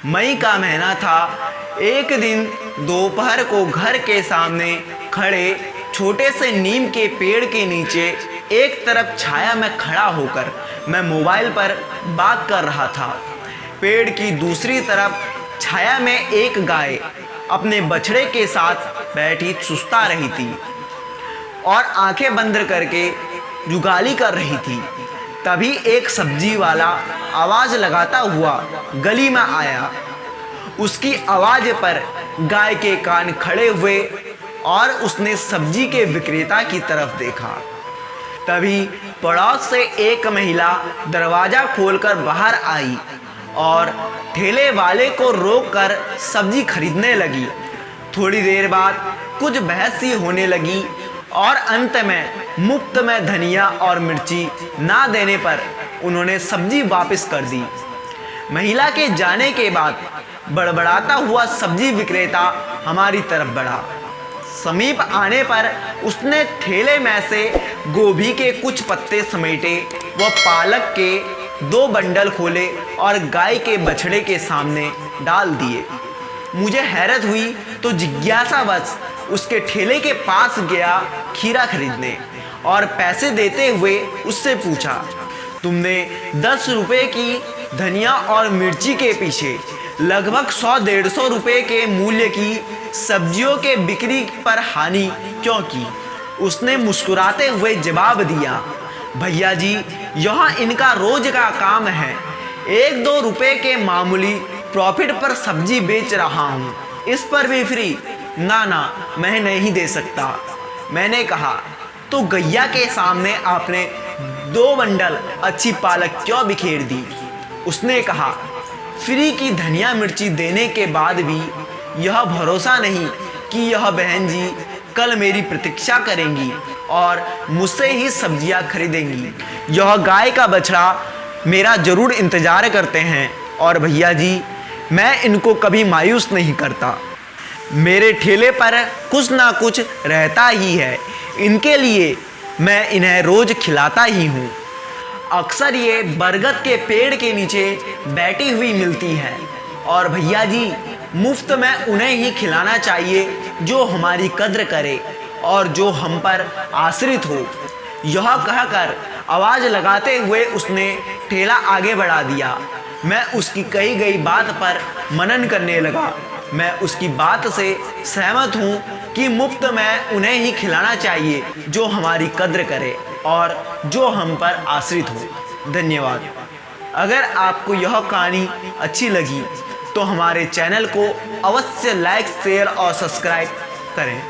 मई का महीना था। एक दिन दोपहर को घर के सामने खड़े छोटे से नीम के पेड़ के नीचे एक तरफ छाया में खड़ा होकर मैं मोबाइल पर बात कर रहा था। पेड़ की दूसरी तरफ छाया में एक गाय अपने बछड़े के साथ बैठी सुस्ता रही थी और आंखें बंद करके जुगाली कर रही थी। तभी एक सब्जी वाला आवाज़ लगाता हुआ गली में आया। उसकी आवाज़ पर गाय के कान खड़े हुए और उसने सब्जी के विक्रेता की तरफ देखा। तभी पड़ोस से एक महिला दरवाज़ा खोलकर बाहर आई और ठेले वाले को रोककर सब्जी खरीदने लगी। थोड़ी देर बाद कुछ बहस सी होने लगी और अंत में मुफ्त में धनिया और मिर्ची ना देने पर उन्होंने सब्जी वापस कर दी। महिला के जाने के बाद बड़बड़ाता हुआ सब्जी विक्रेता हमारी तरफ बढ़ा। समीप आने पर उसने ठेले में से गोभी के कुछ पत्ते समेटे व पालक के 2 बंडल खोले और गाय के बछड़े के सामने डाल दिए। मुझे हैरत हुई तो जिज्ञासावश उसके ठेले के पास गया खीरा खरीदने और पैसे देते हुए उससे पूछा, तुमने 10 रुपये की धनिया और मिर्ची के पीछे लगभग 100-150 रुपये के मूल्य की सब्जियों के बिक्री पर हानि क्यों की? उसने मुस्कुराते हुए जवाब दिया, भैया जी, यह इनका रोज का काम है। 1-2 रुपये के मामूली प्रॉफिट पर सब्जी बेच रहा हूँ, इस पर भी फ्री? ना, मैं नहीं दे सकता। मैंने कहा, तो गैया के सामने आपने 2 बंडल अच्छी पालक क्यों बिखेर दी? उसने कहा, फ्री की धनिया मिर्ची देने के बाद भी यह भरोसा नहीं कि यह बहन जी कल मेरी प्रतीक्षा करेंगी और मुझसे ही सब्जियां खरीदेंगी। यह गाय का बछड़ा मेरा ज़रूर इंतज़ार करते हैं और भैया जी, मैं इनको कभी मायूस नहीं करता। मेरे ठेले पर कुछ ना कुछ रहता ही है, इनके लिए मैं इन्हें रोज़ खिलाता ही हूँ। अक्सर ये बरगद के पेड़ के नीचे बैठी हुई मिलती है और भैया जी, मुफ्त में उन्हें ही खिलाना चाहिए जो हमारी कद्र करे और जो हम पर आश्रित हो। यह कहकर आवाज़ लगाते हुए उसने ठेला आगे बढ़ा दिया। मैं उसकी कही गई बात पर मनन करने लगा। मैं उसकी बात से सहमत हूँ कि मुफ्त में उन्हें ही खिलाना चाहिए जो हमारी कद्र करे और जो हम पर आश्रित हो। धन्यवाद। अगर आपको यह कहानी अच्छी लगी तो हमारे चैनल को अवश्य लाइक, शेयर और सब्सक्राइब करें।